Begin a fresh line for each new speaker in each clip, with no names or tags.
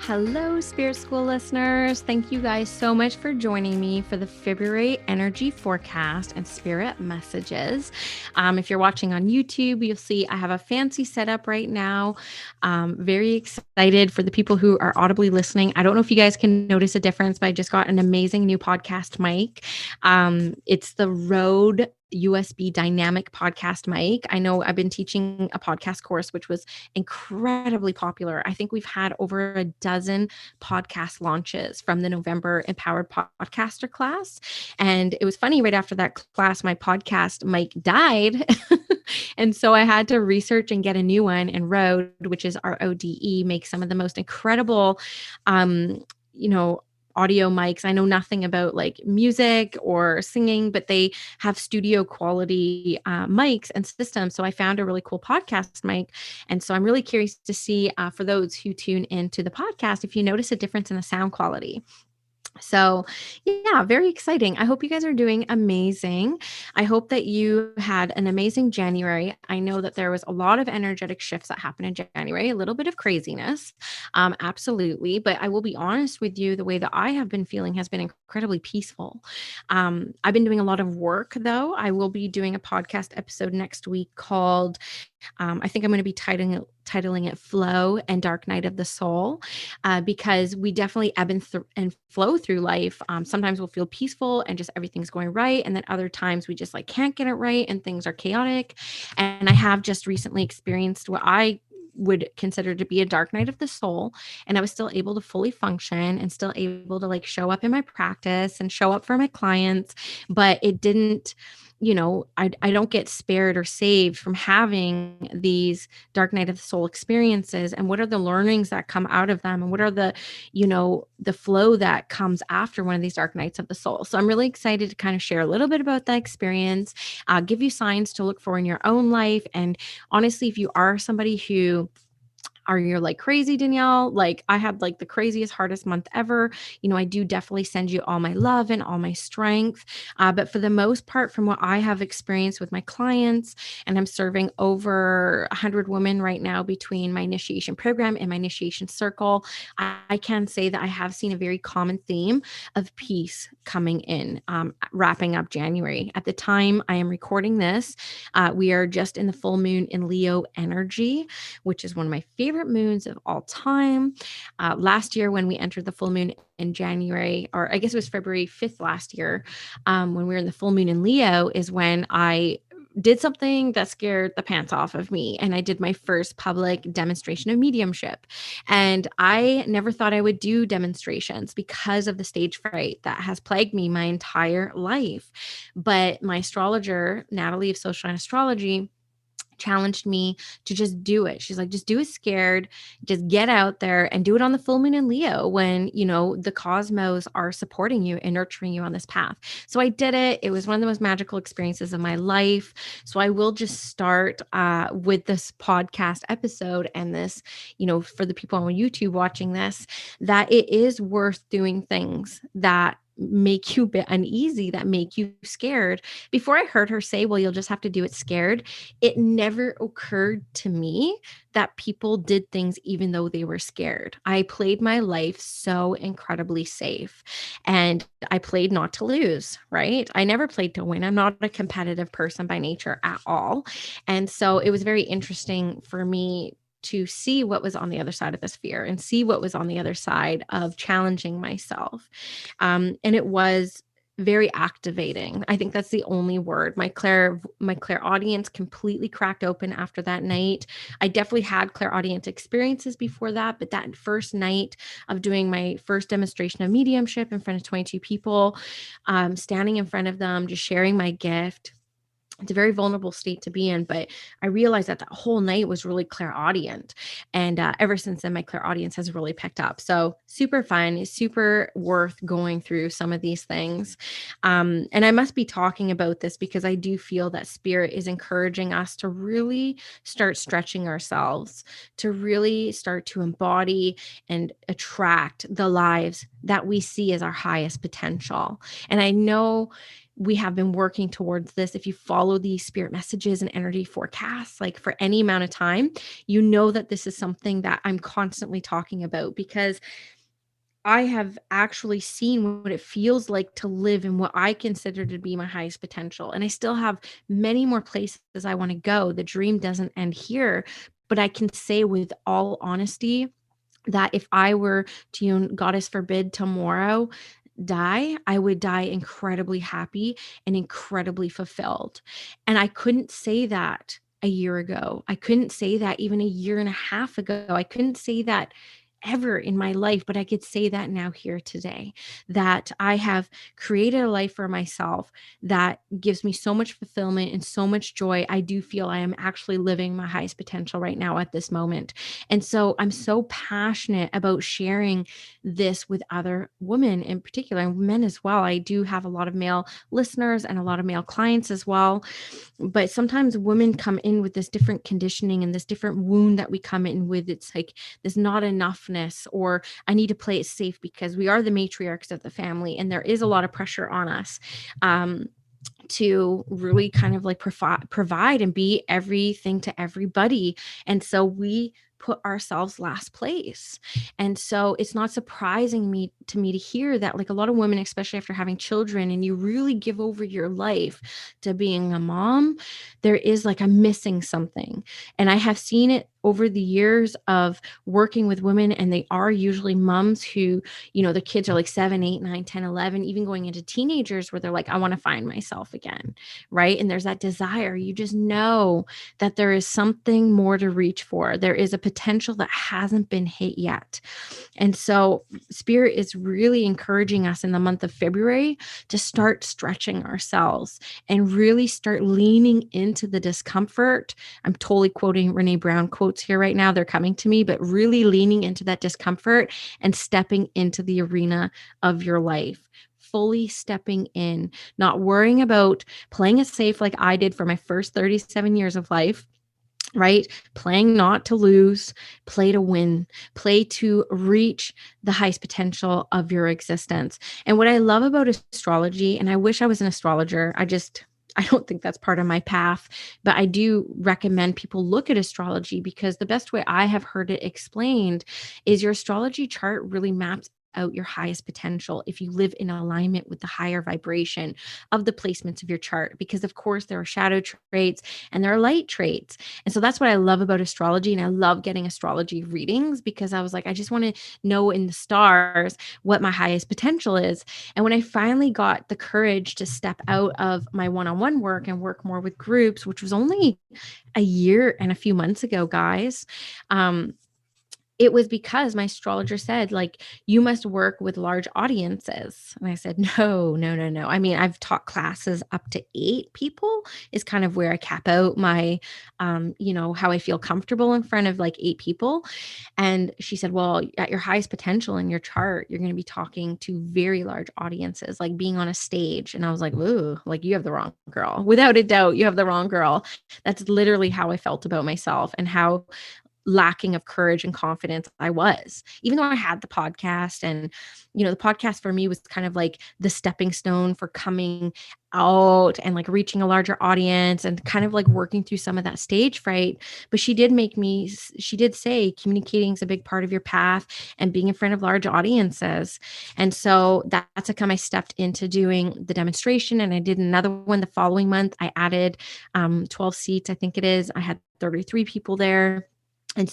Hello, Spirit School listeners. Thank you guys so much for joining me for the February energy forecast and spirit messages. If you're watching on YouTube, you'll see I have a fancy setup right now. Very excited for the people who are audibly listening. I don't know if you guys can notice a difference, but I just got an amazing new podcast mic. It's the Rode USB dynamic podcast mic. I know I've been teaching a podcast course, which was incredibly popular. I think we've had over a dozen podcast launches from the November Empowered Podcaster class. And it was funny, right after that class, my podcast mic died. And so I had to research and get a new one. And Rode, which is RODE, makes some of the most incredible, audio mics. I know nothing about like music or singing, but they have studio quality mics and systems. So I found a really cool podcast mic. And so I'm really curious to see for those who tune into the podcast, if you notice a difference in the sound quality. So, yeah, very exciting. I hope you guys are doing amazing. I hope that you had an amazing January. I know that there was a lot of energetic shifts that happened in January, a little bit of craziness. Absolutely. But I will be honest with you, the way that I have been feeling has been incredibly peaceful. I've been doing a lot of work, though. I will be doing a podcast episode next week called I think I'm going to be titling it Flow and Dark Night of the Soul, because we definitely ebb and flow through life. Sometimes we'll feel peaceful and just everything's going right. And then other times we just like can't get it right and things are chaotic. And I have just recently experienced what I would consider to be a dark night of the soul. And I was still able to fully function and still able to like show up in my practice and show up for my clients. But it didn't, I don't get spared or saved from having these dark night of the soul experiences. And what are the learnings that come out of them? And what are the flow that comes after one of these dark nights of the soul? So I'm really excited to kind of share a little bit about that experience, give you signs to look for in your own life. And honestly, if you are somebody who you're like crazy, Danielle, like I had like the craziest, hardest month ever. I do definitely send you all my love and all my strength. But for the most part, from what I have experienced with my clients, and I'm serving over 100 women right now between my initiation program and my initiation circle, I can say that I have seen a very common theme of peace coming in, wrapping up January. At the time I am recording this, we are just in the full moon in Leo energy, which is one of my favorite moons of all time. Last year, when we entered the full moon in January, or I guess it was February 5th last year, when we were in the full moon in Leo, is when I did something that scared the pants off of me. And I did my first public demonstration of mediumship. And I never thought I would do demonstrations because of the stage fright that has plagued me my entire life. But my astrologer, Natalie of Social Astrology, challenged me to just do it. She's like, just do it scared, just get out there and do it on the full moon in Leo when, the cosmos are supporting you and nurturing you on this path. So I did it. It was one of the most magical experiences of my life. So I will just start with this podcast episode and this, for the people on YouTube watching this, that it is worth doing things that make you a bit uneasy, that make you scared. Before I heard her say, well, you'll just have to do it scared, it never occurred to me that people did things even though they were scared. I played my life so incredibly safe, and I played not to lose, right? I never played to win. I'm not a competitive person by nature at all. And so it was very interesting for me to see what was on the other side of this fear and see what was on the other side of challenging myself. And it was very activating. I think that's the only word. My clairaudience completely cracked open after that night. I definitely had clairaudience experiences before that, but that first night of doing my first demonstration of mediumship in front of 22 people, standing in front of them, just sharing my gift, it's a very vulnerable state to be in, but I realized that whole night was really clairaudient. And ever since then, my clairaudience has really picked up. So super fun, super worth going through some of these things. And I must be talking about this because I do feel that spirit is encouraging us to really start stretching ourselves, to really start to embody and attract the lives that we see as our highest potential. And I know we have been working towards this. If you follow the spirit messages and energy forecasts, like for any amount of time, you know that this is something that I'm constantly talking about, because I have actually seen what it feels like to live in what I consider to be my highest potential. And I still have many more places I want to go. The dream doesn't end here, but I can say with all honesty that if I were to, goddess forbid, tomorrow die, I would die incredibly happy and incredibly fulfilled. And I couldn't say that a year ago. I couldn't say that even a year and a half ago. I couldn't say that ever in my life, but I could say that now here today, that I have created a life for myself that gives me so much fulfillment and so much joy. I do feel I am actually living my highest potential right now at this moment. And so I'm so passionate about sharing this with other women in particular, and men as well. I do have a lot of male listeners and a lot of male clients as well. But sometimes women come in with this different conditioning and this different wound that we come in with. It's like this not enoughness, or I need to play it safe because we are the matriarchs of the family, and there is a lot of pressure on us. To really kind of like provide and be everything to everybody. And so we put ourselves last place. And so it's not surprising to me to hear that, like, a lot of women, especially after having children, and you really give over your life to being a mom, there is like a missing something. And I have seen it over the years of working with women, and they are usually moms who, the kids are like 7, 8, 9, 10, 11, even going into teenagers, where they're like, I want to find myself again. Right. And there's that desire. You just know that there is something more to reach for. There is a potential that hasn't been hit yet. And so Spirit is really encouraging us in the month of February to start stretching ourselves and really start leaning into the discomfort. I'm totally quoting Renee Brown quotes here right now. They're coming to me, but really leaning into that discomfort and stepping into the arena of your life. Fully stepping in, not worrying about playing it safe like I did for my first 37 years of life, right? Playing not to lose, play to win, play to reach the highest potential of your existence. And what I love about astrology, and I wish I was an astrologer, I don't think that's part of my path, but I do recommend people look at astrology, because the best way I have heard it explained is your astrology chart really maps out your highest potential if you live in alignment with the higher vibration of the placements of your chart. Because of course there are shadow traits and there are light traits. And so that's what I love about astrology. And I love getting astrology readings, because I was like, I just want to know in the stars what my highest potential is. And when I finally got the courage to step out of my one-on-one work and work more with groups, which was only a year and a few months ago, guys, it was because my astrologer said, like, you must work with large audiences. And I said, no, no, no, no. I mean, I've taught classes up to 8 people is kind of where I cap out my, how I feel comfortable in front of like 8 people. And she said, well, at your highest potential in your chart, you're going to be talking to very large audiences, like being on a stage. And I was like, ooh, like, you have the wrong girl. Without a doubt, you have the wrong girl. That's literally how I felt about myself and how lacking of courage and confidence I was, even though I had the podcast. And, the podcast for me was kind of like the stepping stone for coming out and like reaching a larger audience and kind of like working through some of that stage fright. But she did say communicating is a big part of your path and being in front of large audiences. And so that's how come I stepped into doing the demonstration. And I did another one the following month. I added 12 seats, I think it is. I had 33 people there. And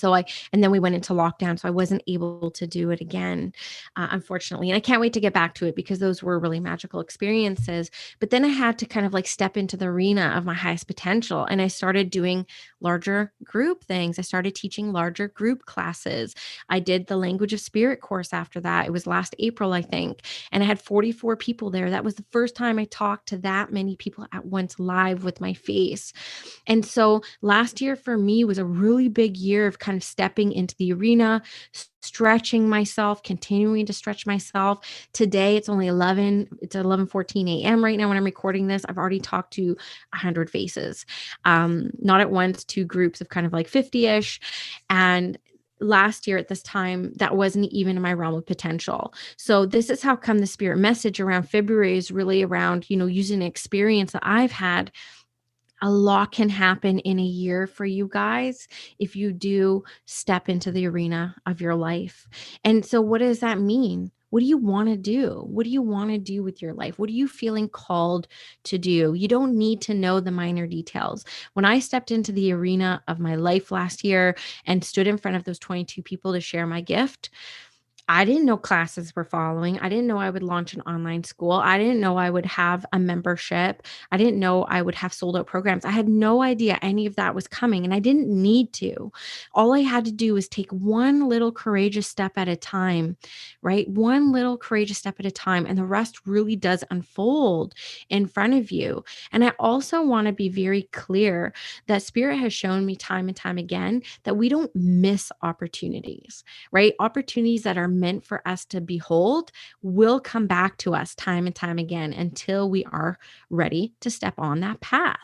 then we went into lockdown. So I wasn't able to do it again, unfortunately. And I can't wait to get back to it, because those were really magical experiences. But then I had to kind of like step into the arena of my highest potential. And I started doing larger group things. I started teaching larger group classes. I did the Language of Spirit course after that. It was last April, I think. And I had 44 people there. That was the first time I talked to that many people at once live with my face. And so last year for me was a really big year of kind of stepping into the arena, stretching myself, continuing to stretch myself. Today it's 11:14 a.m. right now when I'm recording this. I've already talked to 100 faces, not at once, 2 groups of kind of like 50-ish. And last year at this time, that wasn't even in my realm of potential. So this is how come the spirit message around February is really around, using the experience that I've had. A lot can happen in a year for you guys if you do step into the arena of your life. And so, what does that mean? What do you want to do? What do you want to do with your life? What are you feeling called to do? You don't need to know the minor details. When I stepped into the arena of my life last year and stood in front of those 22 people to share my gift, I didn't know classes were following. I didn't know I would launch an online school. I didn't know I would have a membership. I didn't know I would have sold out programs. I had no idea any of that was coming, and I didn't need to. All I had to do was take one little courageous step at a time, right? One little courageous step at a time, and the rest really does unfold in front of you. And I also want to be very clear that Spirit has shown me time and time again that we don't miss opportunities, right? Opportunities that are meant for us to behold will come back to us time and time again until we are ready to step on that path.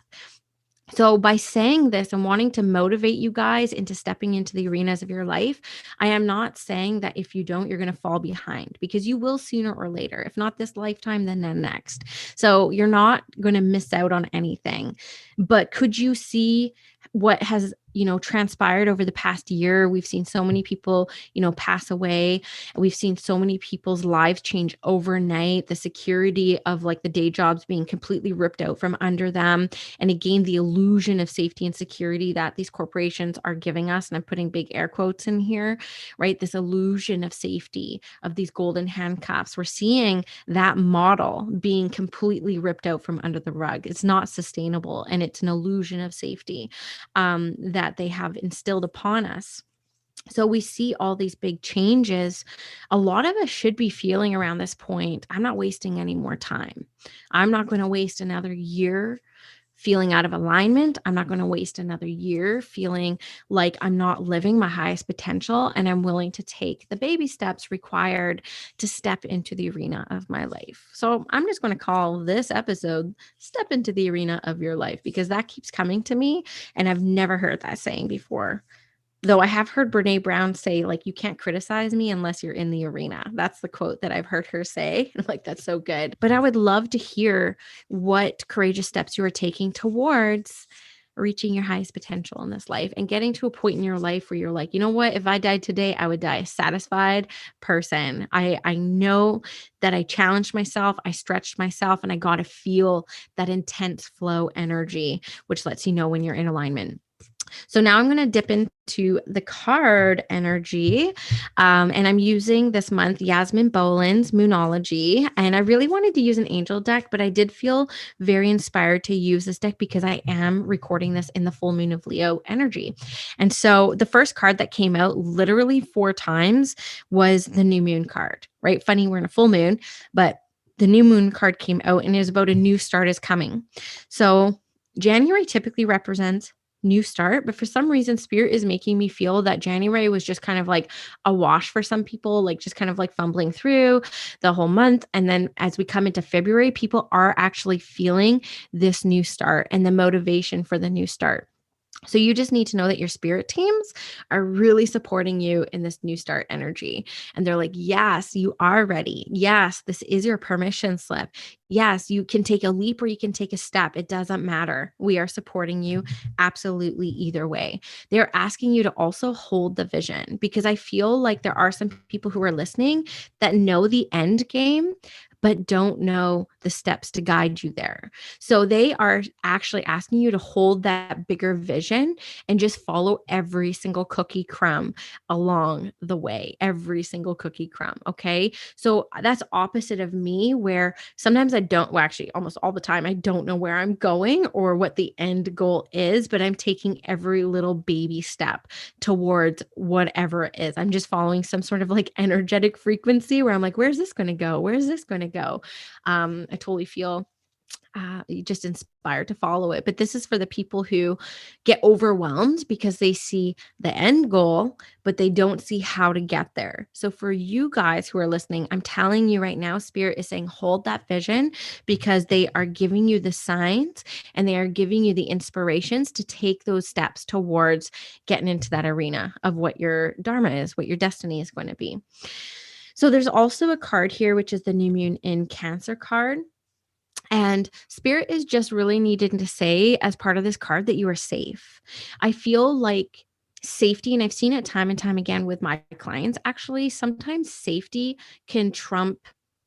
So by saying this and wanting to motivate you guys into stepping into the arenas of your life, I am not saying that if you don't, you're going to fall behind, because you will sooner or later. If not this lifetime, then the next. So you're not going to miss out on anything. But could you see what has transpired over the past year? We've seen so many people pass away. We've seen so many people's lives change overnight. The security of like the day jobs being completely ripped out from under them, and again the illusion of safety and security that these corporations are giving us, and I'm putting big air quotes in here, right? This illusion of safety, of these golden handcuffs. We're seeing that model being completely ripped out from under the rug. It's not sustainable, and it's an illusion of safety that they have instilled upon us. So we see all these big changes. A lot of us should be feeling around this point, I'm not wasting any more time. I'm not going to waste another year feeling out of alignment. I'm not going to waste another year feeling like I'm not living my highest potential, and I'm willing to take the baby steps required to step into the arena of my life. So I'm just going to call this episode Step into the Arena of Your Life, because that keeps coming to me, and I've never heard that saying before. Though I have heard Brene Brown say, like, you can't criticize me unless you're in the arena. That's the quote that I've heard her say. Like, that's so good. But I would love to hear what courageous steps you are taking towards reaching your highest potential in this life and getting to a point in your life where you're like, you know what? If I died today, I would die a satisfied person. I know that I challenged myself, I stretched myself, and I got to feel that intense flow energy, which lets you know when you're in alignment. So now I'm going to dip into the card energy. And I'm using this month Yasmin Boland's Moonology. And I really wanted to use an angel deck, but I did feel very inspired to use this deck because I am recording this in the full moon of Leo energy. And so the first card that came out literally 4 times was the new moon card, right? Funny, we're in a full moon, but the new moon card came out and it was about a new start is coming. So January typically represents new start, but for some reason Spirit is making me feel that January was just kind of like a wash for some people, like just kind of like fumbling through the whole month. And then as we come into February, people are actually feeling this new start and the motivation for the new start. So you just need to know that your spirit teams are really supporting you in this new start energy. And they're like, yes, you are ready. Yes, this is your permission slip. Yes, you can take a leap or you can take a step. It doesn't matter. We are supporting you absolutely either way. They're asking you to also hold the vision, because I feel like there are some people who are listening that know the end game, but don't know the steps to guide you there. So they are actually asking you to hold that bigger vision and just follow every single cookie crumb along the way, every single cookie crumb. Okay. So that's opposite of me, where sometimes I don't, well, actually almost all the time, I don't know where I'm going or what the end goal is, but I'm taking every little baby step towards whatever it is. I'm just following some sort of like energetic frequency where I'm like, where's this going to go? Where's this going to go? I totally feel you just inspired to follow it. But this is for the people who get overwhelmed because they see the end goal, but they don't see how to get there. So for you guys who are listening, I'm telling you right now, Spirit is saying, hold that vision, because they are giving you the signs and they are giving you the inspirations to take those steps towards getting into that arena of what your Dharma is, what your destiny is going to be. So there's also a card here, which is the New Moon in Cancer card. And Spirit is just really needed to say, as part of this card, that you are safe. I feel like safety, and I've seen it time and time again with my clients, actually, sometimes safety can trump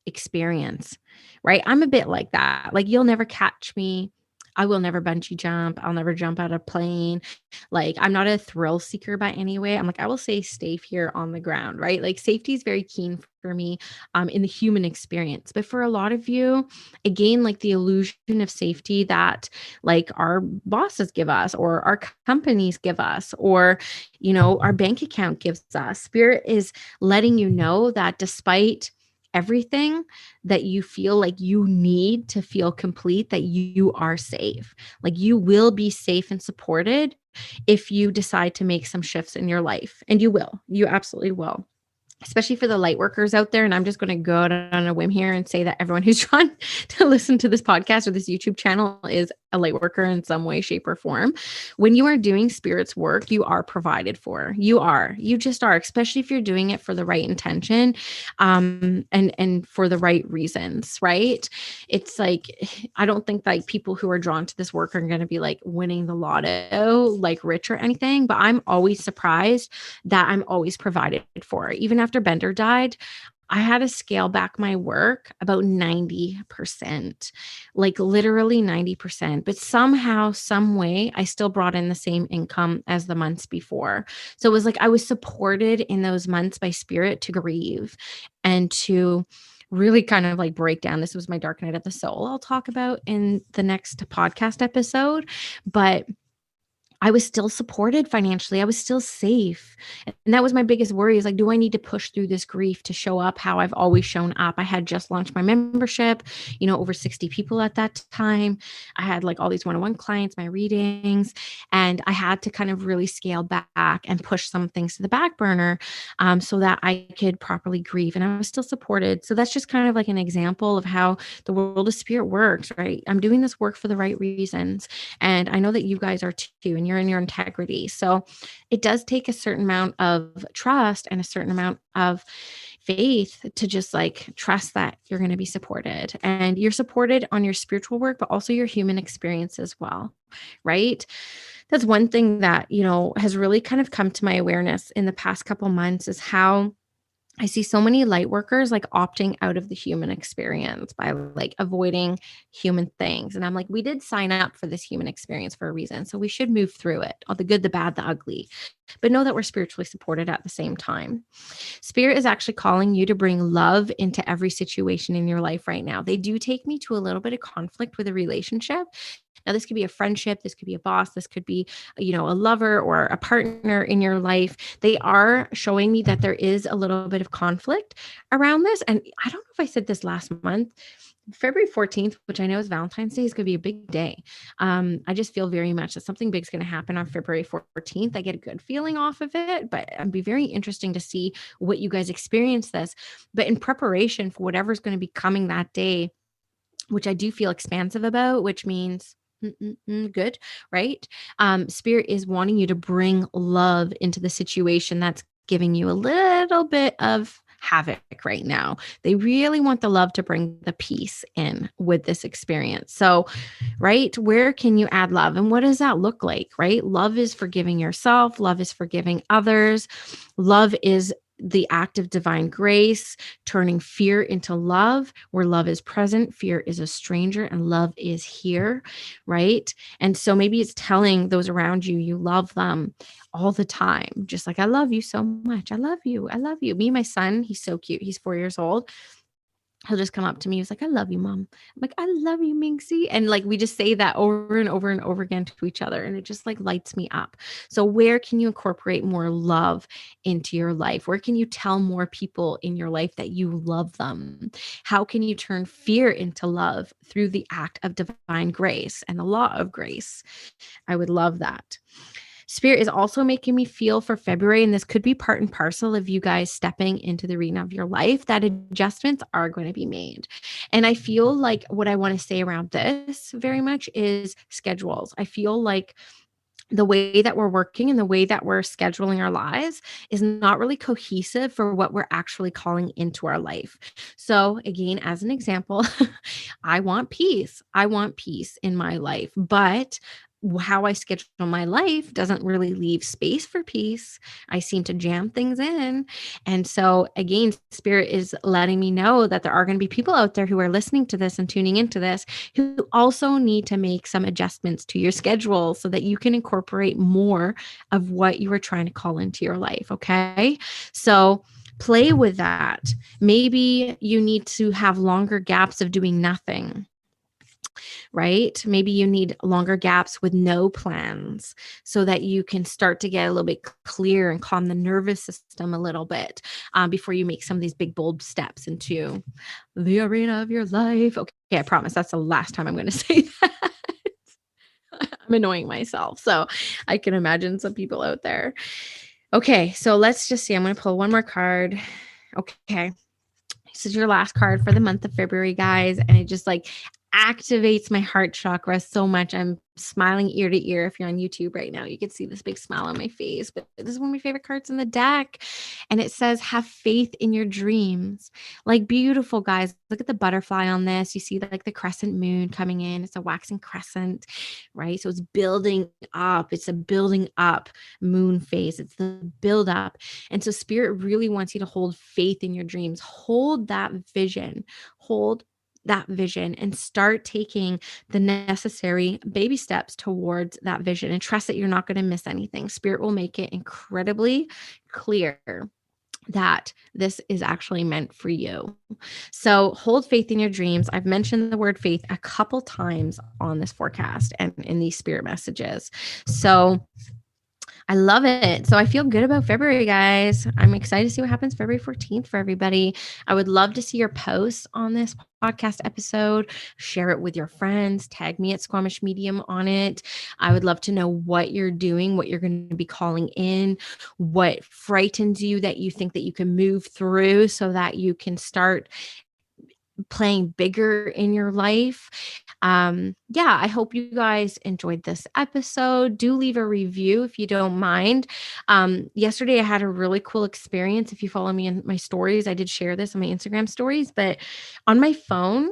experience, right? I'm a bit like that. Like, you'll never catch me. I will never bungee jump. I'll never jump out of a plane. Like, I'm not a thrill seeker by any way. I'm like, I will stay safe here on the ground, right? Like, safety is very keen for me in the human experience. But for a lot of you, again, like the illusion of safety that like our bosses give us, or our companies give us, or, you know, our bank account gives us, Spirit is letting you know that despite everything that you feel like you need to feel complete, that you are safe. Like, you will be safe and supported if you decide to make some shifts in your life. And you absolutely will, especially for the light workers out there. And I'm just going to go out on a whim here and say that everyone who's trying to listen to this podcast or this YouTube channel is a light worker in some way, shape, or form. When you are doing Spirit's work, you are provided for. You just are, especially if you're doing it for the right intention, and for the right reasons, right? It's like, I don't think like people who are drawn to this work are going to be like winning the lotto, like rich or anything, but I'm always surprised that I'm always provided for. Even after Bender died, I had to scale back my work about 90%, like literally 90%. But somehow, some way, I still brought in the same income as the months before. So it was like I was supported in those months by Spirit to grieve and to really kind of like break down. This was my dark night of the soul, I'll talk about in the next podcast episode. But I was still supported financially. I was still safe. And that was my biggest worry, is like, do I need to push through this grief to show up how I've always shown up? I had just launched my membership, over 60 people at that time. I had like all these one-on-one clients, my readings, and I had to kind of really scale back and push some things to the back burner, so that I could properly grieve. And I was still supported. So that's just kind of like an example of how the world of Spirit works, right? I'm doing this work for the right reasons. And I know that you guys are too, and you're in your integrity. So it does take a certain amount of trust and a certain amount of faith to just like trust that you're going to be supported, and you're supported on your spiritual work, but also your human experience as well, right? That's one thing that, has really kind of come to my awareness in the past couple months, is how I see so many light workers like opting out of the human experience by like avoiding human things. And I'm like, we did sign up for this human experience for a reason. So we should move through it, all the good, the bad, the ugly, but know that we're spiritually supported at the same time. Spirit is actually calling you to bring love into every situation in your life right now. They do take me to a little bit of conflict with a relationship. Now, this could be a friendship, this could be a boss, this could be, a lover or a partner in your life. They are showing me that there is a little bit of conflict around this. And I don't know if I said this last month, February 14th, which I know is Valentine's Day, is going to be a big day. I just feel very much that something big is going to happen on February 14th. I get a good feeling off of it, but it'd be very interesting to see what you guys experience this. But in preparation for whatever's going to be coming that day, which I do feel expansive about, which means good, right? Spirit is wanting you to bring love into the situation that's giving you a little bit of havoc right now. They really want the love to bring the peace in with this experience. So, right, where can you add love? And what does that look like, right? Love is forgiving yourself. Love is forgiving others. Love is the act of divine grace, turning fear into love. Where love is present, fear is a stranger, and love is here, right? And so maybe it's telling those around you, you love them all the time. Just like, I love you so much. I love you. I love you. Me and my son, he's so cute. He's 4 years old. he'll just come up to me. He's like, I love you, mom. I'm like, I love you, Minxie. And like, we just say that over and over and over again to each other. And it just like lights me up. So where can you incorporate more love into your life? Where can you tell more people in your life that you love them? How can you turn fear into love through the act of divine grace and the law of grace? I would love that. Spirit is also making me feel for February, and this could be part and parcel of you guys stepping into the arena of your life, that adjustments are going to be made. And I feel like what I want to say around this very much is schedules. I feel like the way that we're working and the way that we're scheduling our lives is not really cohesive for what we're actually calling into our life. So, again, as an example, I want peace. I want peace in my life, but how I schedule my life doesn't really leave space for peace. I seem to jam things in. And so, again, Spirit is letting me know that there are going to be people out there who are listening to this and tuning into this who also need to make some adjustments to your schedule so that you can incorporate more of what you are trying to call into your life. Okay. So, play with that. Maybe you need to have longer gaps of doing nothing, right? Maybe you need longer gaps with no plans so that you can start to get a little bit clear and calm the nervous system a little bit before you make some of these big, bold steps into the arena of your life. Okay, I promise that's the last time I'm going to say that. I'm annoying myself. So I can imagine some people out there. Okay, so let's just see. I'm going to pull one more card. Okay. This is your last card for the month of February, guys. And it just like activates my heart chakra so much. I'm smiling ear to ear. If you're on YouTube right now, you can see this big smile on my face. But this is one of my favorite cards in the deck. And it says, have faith in your dreams. Like, beautiful, guys. Look at the butterfly on this. You see like the crescent moon coming in. It's a waxing crescent, right? So it's building up. It's a building up moon phase. It's the build up. And so Spirit really wants you to hold faith in your dreams. Hold that vision. Hold that vision and start taking the necessary baby steps towards that vision, and trust that you're not going to miss anything. Spirit will make it incredibly clear that this is actually meant for you. So hold faith in your dreams. I've mentioned the word faith a couple times on this forecast and in these spirit messages. So I love it. So I feel good about February, guys. I'm excited to see what happens February 14th for everybody. I would love to see your posts on this podcast episode. Share it with your friends. Tag me at Squamish Medium on it. I would love to know what you're doing, what you're going to be calling in, what frightens you that you think that you can move through so that you can start playing bigger in your life. Yeah, I hope you guys enjoyed this episode. Do leave a review if you don't mind. Yesterday I had a really cool experience. If you follow me in my stories, I did share this on my Instagram stories, but on my phone,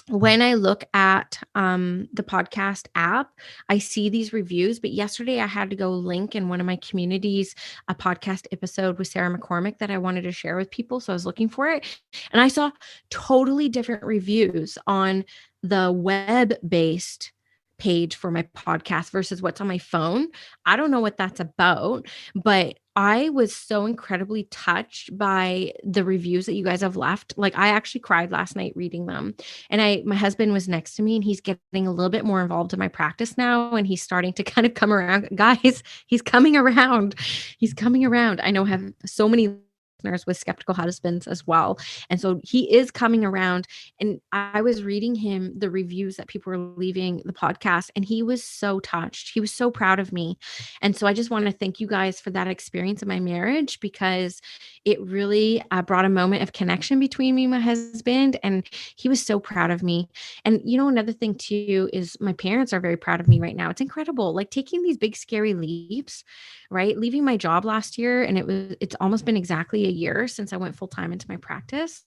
when I look at the podcast app, I see these reviews. But yesterday I had to go link in one of my communities a podcast episode with Sarah McCormick that I wanted to share with people. So I was looking for it. And I saw totally different reviews on the web-based page for my podcast versus what's on my phone. I don't know what that's about, but I was so incredibly touched by the reviews that you guys have left. Like, I actually cried last night reading them. And my husband was next to me, and he's getting a little bit more involved in my practice now. And he's starting to kind of come around. Guys, he's coming around. He's coming around. I know I have so many listeners with skeptical husbands as well. And so he is coming around. And I was reading him the reviews that people were leaving the podcast, and he was so touched. He was so proud of me. And so I just want to thank you guys for that experience in my marriage, because it really brought a moment of connection between me and my husband. And he was so proud of me. And another thing too is my parents are very proud of me right now. It's incredible. Like, taking these big, scary leaps, right? Leaving my job last year, and it's almost been exactly a year since I went full time into my practice.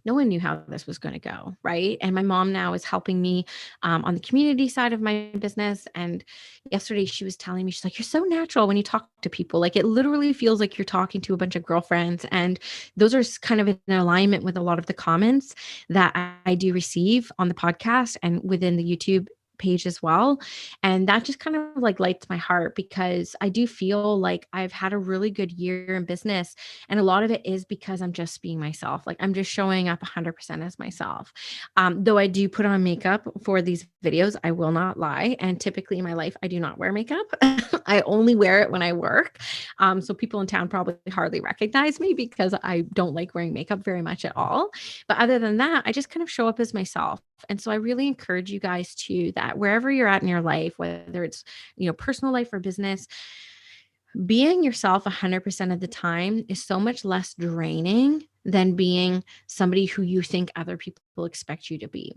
No one knew how this was going to go, right? And my mom now is helping me on the community side of my business. And yesterday she was telling me, she's like, you're so natural when you talk to people. Like, it literally feels like you're talking to a bunch of girlfriends. And those are kind of in alignment with a lot of the comments that I do receive on the podcast and within the YouTube page as well. And that just kind of like lights my heart because I do feel like I've had a really good year in business. And a lot of it is because I'm just being myself. Like I'm just showing up 100% as myself. Though I do put on makeup for these videos, I will not lie. And typically in my life, I do not wear makeup. I only wear it when I work. So people in town probably hardly recognize me because I don't like wearing makeup very much at all. But other than that, I just kind of show up as myself. And so I really encourage you guys to that wherever you're at in your life, whether it's, personal life or business, being yourself 100% of the time is so much less draining than being somebody who you think other people expect you to be.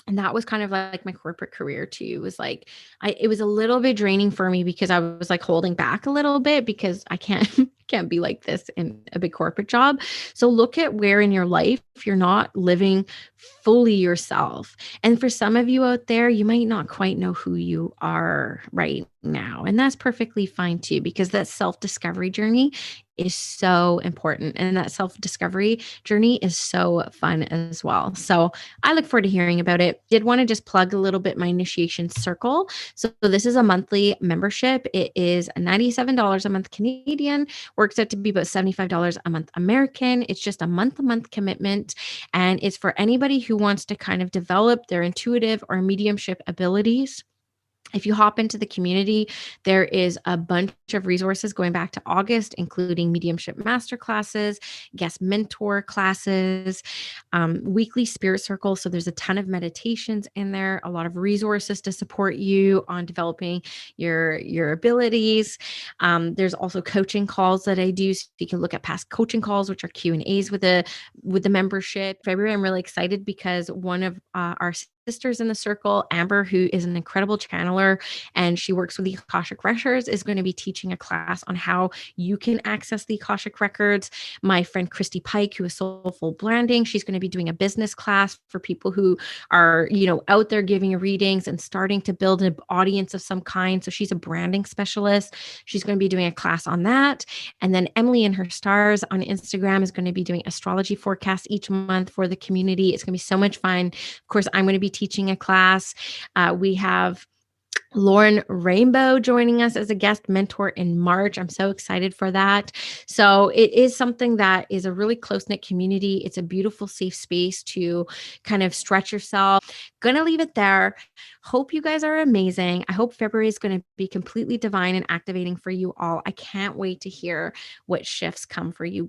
And that was kind of like my corporate career too. It was like it was a little bit draining for me because I was like holding back a little bit because I can't can't be like this in a big corporate job. So look at where in your life you're not living fully yourself. And for some of you out there, you might not quite know who you are right now. And that's perfectly fine too, because that self-discovery journey is so important. And that self-discovery journey is so fun as well. So I look forward to hearing about it. Did want to just plug a little bit my initiation circle. So this is a monthly membership. It is $97 a month Canadian, works out to be about $75 a month American. It's just a month commitment. And it's for anybody who wants to kind of develop their intuitive or mediumship abilities. If you hop into the community, there is a bunch of resources going back to August, including mediumship masterclasses, guest mentor classes, weekly spirit circles. So there's a ton of meditations in there, a lot of resources to support you on developing your abilities. There's also coaching calls that I do. So you can look at past coaching calls, which are Q&As with the membership. February, I'm really excited because one of our sisters in the circle, Amber, who is an incredible channeler and she works with the Akashic Records, is going to be teaching a class on how you can access the Akashic Records. My friend Christy Pike, who is Soulful Branding, she's going to be doing a business class for people who are, out there giving readings and starting to build an audience of some kind. So she's a branding specialist. She's going to be doing a class on that. And then Emily and her stars on Instagram is going to be doing astrology forecasts each month for the community. It's going to be so much fun. Of course, I'm going to be teaching a class. We have Lauren Rainbow joining us as a guest mentor in March. I'm so excited for that. So it is something that is a really close-knit community. It's a beautiful, safe space to kind of stretch yourself. Gonna leave it there. Hope you guys are amazing. I hope February is going to be completely divine and activating for you all. I can't wait to hear what shifts come for you